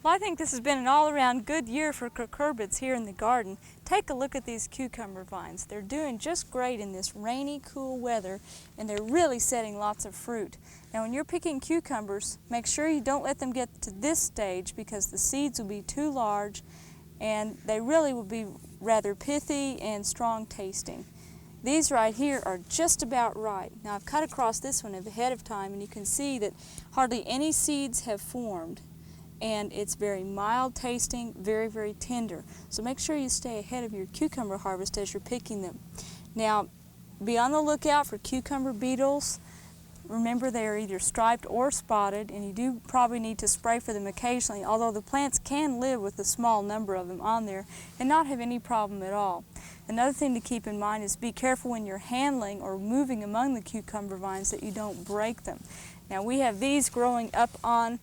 Well, I think this has been an all-around good year for cucurbits here in the garden. Take a look at these cucumber vines. They're doing just great in this rainy, cool weather, and they're really setting lots of fruit. Now, when you're picking cucumbers, make sure you don't let them get to this stage because the seeds will be too large and they really will be rather pithy and strong tasting. These right here are just about right. Now, I've cut across this one ahead of time and you can see that hardly any seeds have formed. And it's very mild tasting, very, very tender. So make sure you stay ahead of your cucumber harvest as you're picking them. Now, be on the lookout for cucumber beetles. Remember, they are either striped or spotted, and you do probably need to spray for them occasionally, although the plants can live with a small number of them on there and not have any problem at all. Another thing to keep in mind is be careful when you're handling or moving among the cucumber vines that you don't break them. Now, we have these growing up on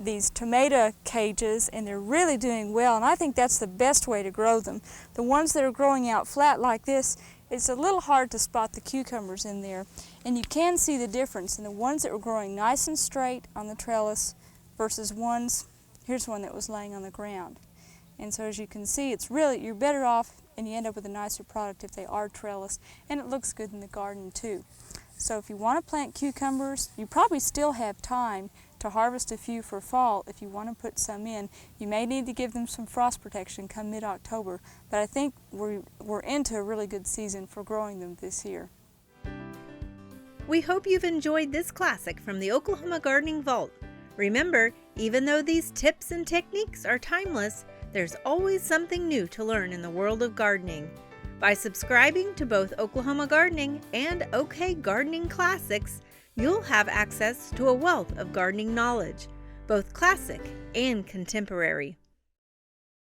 these tomato cages and they're really doing well, and I think that's the best way to grow them. The ones that are growing out flat like this, it's a little hard to spot the cucumbers in there, and you can see the difference in the ones that were growing nice and straight on the trellis versus ones, here's one that was laying on the ground. And so as you can see, it's really, you're better off and you end up with a nicer product if they are trellis, and it looks good in the garden too. So if you want to plant cucumbers, you probably still have time to harvest a few for fall. If you want to put some in, you may need to give them some frost protection come mid-October, but I think we're into a really good season for growing them this year. We hope you've enjoyed this classic from the Oklahoma Gardening Vault. Remember, even though these tips and techniques are timeless, there's always something new to learn in the world of gardening. By subscribing to both Oklahoma Gardening and OK Gardening Classics, you'll have access to a wealth of gardening knowledge, both classic and contemporary.